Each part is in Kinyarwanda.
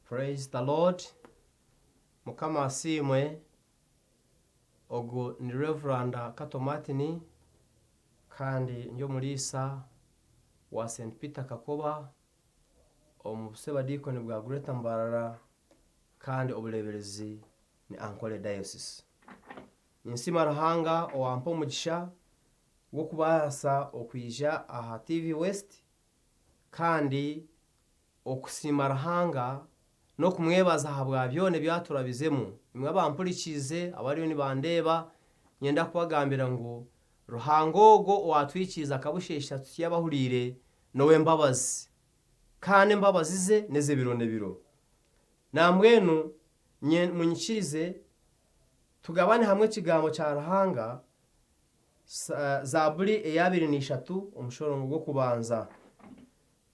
Praise the Lord. Mukama asimwe. Ogu ni Reverend Kato Martin kandi njo mulisa wa St. Peter Kakoba omuseba deacon bwa Greater Mbarara kandi obuleberezi ni Ankole Diocese. Nsima rahanga owampa umugisha wo kubasa okwija aha TV West kandi okusima rahanga no kumwebaza habwa byone byaturabizemu imwe bampurikize abariyo ni bandeba nyenda kubagambira ngo ruhangogo watwikiza kabushesha tuyabahurire nowe mbabazi kandi mbabazi ze neze biro namwenu munyikirize tugabane hamwe kigambo cya rahanga Zaburi 23 umushoro ngo kubanza.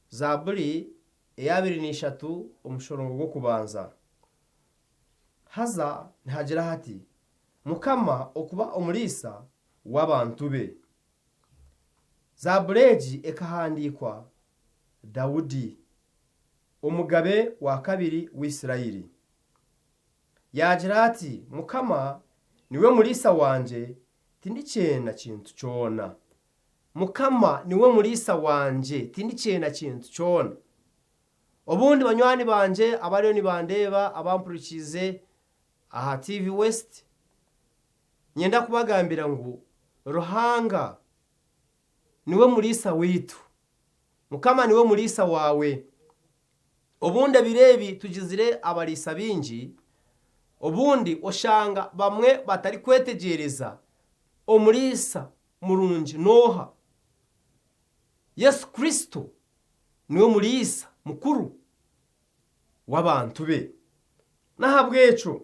Zaburi 23 umushoro ngo kubanza. Haza ntihagira hati Mukama okuba umulisa w'abantu be. Zabureji ekahandikwa Dawudi umugabe wa kabiri w'Isirayeli. Yagira ati Mukama niwe mulisa wanje tindicena kintu cyona. Mukama niwe mulisa wanje tindicena kintu cyona. Obundi banywani banje abariyo ni bandeba abampurikize aha TV West nyenda kubagambira ngo ruhanga niwe mulisa witu. Mukama niwe mulisa wawe. Obundi birebi tugizire abalisa bingi obundi oshanga bamwe batari kwetegereza omulisa murungi noha. Yesu Kristo niwe mulisa mukuru w'abantu be. Nahabwecho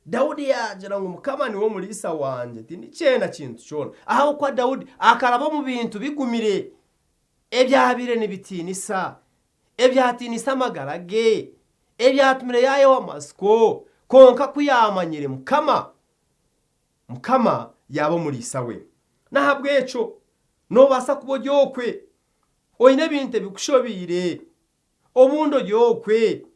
Dawudi yagira ngo Mukama niwe mulisa wanje tindicena kintu cyona. Aho kwa Dawudi akaraba mu bintu bigumire ebyabire nibitinisa ebyatinisa magarage ebyatumire yaye w'amasiko konka kuyamanyire Mukama yabo mulisa we. Nahabwecho no basa kubogyokwe oyine binte bikushobire obundo gyokwe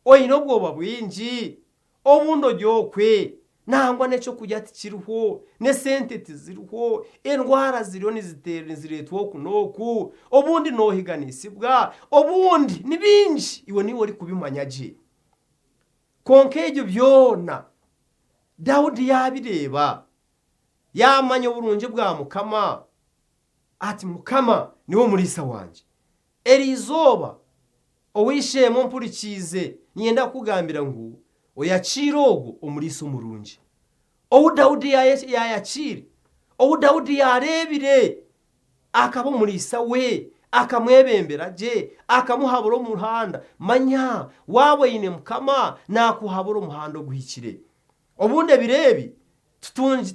oyine obwoba bwingi obundo gyokwe nangwa necho kujya tikiriho ne sente tiziriho endwara ziriho niziretwa kunoku obundi nohiganisibwa obundi nibingi iwe niwe uri kubimanyaje konke ibyo byona Dawudi yabireba yamanya uburunje bwa Mukama ati Mukama niwo mulisa wanje. Erizoba owishemo mpurikize nyenda kugambira ngo oyacirogo omulisa umurunje. Owu Dawudi yayacire owu Dawudi yarebire akaba mulisa we akamwebembera je akamuhabura umuhanda manya wawe yine Mukama nakuhabura umuhanda guhikire. Obunde birebi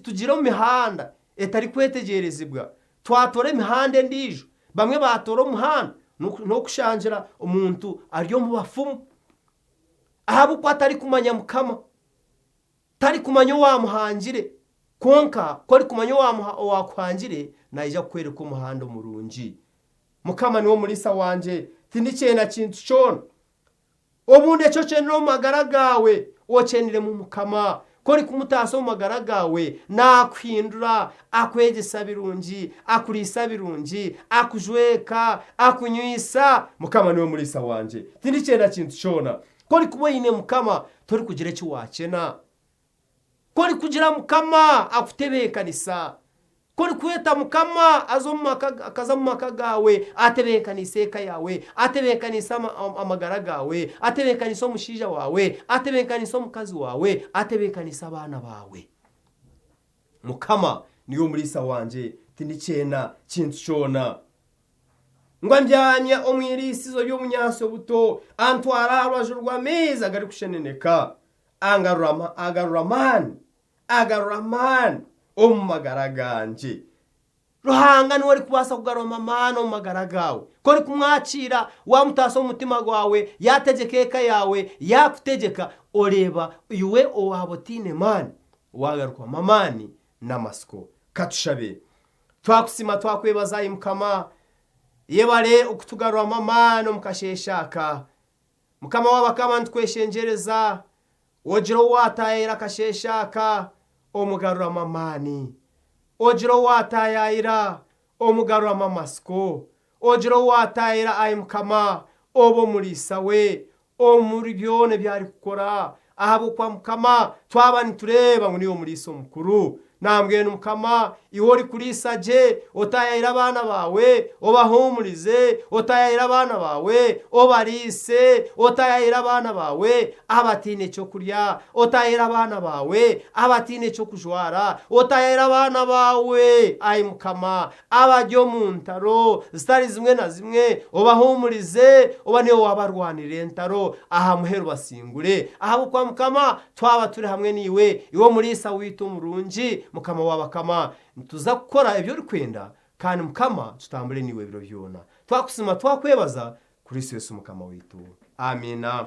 tugira mu mihanda etari kwetegerezibwa twatore mihande ndijo bamwe batoro umuhanda no kushanjira umuntu ariyo mu bafumu ahabu ko atari kumanya Mukama tari kumanya wa muhangire konka ko ari kumanya wa kwangire naija kwereka umuhanda murungi. Mukama niwo mulisa wanje tindicena kintu cyona. Obunde cyo cyenero magaragawe ocenire mu Mukama kori kumutaso magaragawe nakwindura akwegesa birungi akurisa birungi akujweka akunywisa. Mukama niwe mulisa wanje tindicena kintu cyona. Kori kuboyine Mukama tori kugira cyo wacena kori kugira Mukama akutebekanisa kori kweta Mukama akaza mu makagawe atebekanisa eka yawe atebekanisa amagaragawe atebekanisa omushija wawe atebekanisa omukazi wawe atebekanisa abana bawe. Mukama niyo mulisa wanje tindicena kintu cyona. Ngwanjanya omwirisizo y'omunyaso buto antwara arwajurwa meza gari kusheneneka agaruramani omumagaraganje. Ruhanga niwe ari kubasa kugaroma mana omumagaragawe kori kumwakira wamutaso umutima gwawe yategekeka yawe yakutegeka oreba iwe owabotine mani wagarukwa mamani namasiko. Katushabe twakusima twakwebaza Mukama yebale okutugarura mamano mukasheshaka mukama w'abakama ntitweshengereza ojiro watayira kasheshaka omugarura mamani ojiro watayira omugarura mamasiko ojiro watayira ayi mukama obo mulisa we omuri byone byari gukora ahabo kwa mukama twaba nitureba ngo niyo mulisa mukuru nambwe n'umukama ihori kurisaje otayira abana bawe obahumurize otayira abana bawe obarise otayira abana bawe abatine cyo kurya otayira abana bawe abatine cyo kujwara otayira abana bawe ayi mukama abajyo mu ntaro zitari zimwe na zimwe obahumurize oba niyo wabarwanire ntaro aha muheru basingure ahabo kwa mukama twaba turi hamwe niwe iwo mulisa witu murungi mukama w'abakama tuza gukora ibyo uri kwenda kandi mukama tutambure niwe biro byona twakusima twakwebaza kuri Yesu mukama witu amina.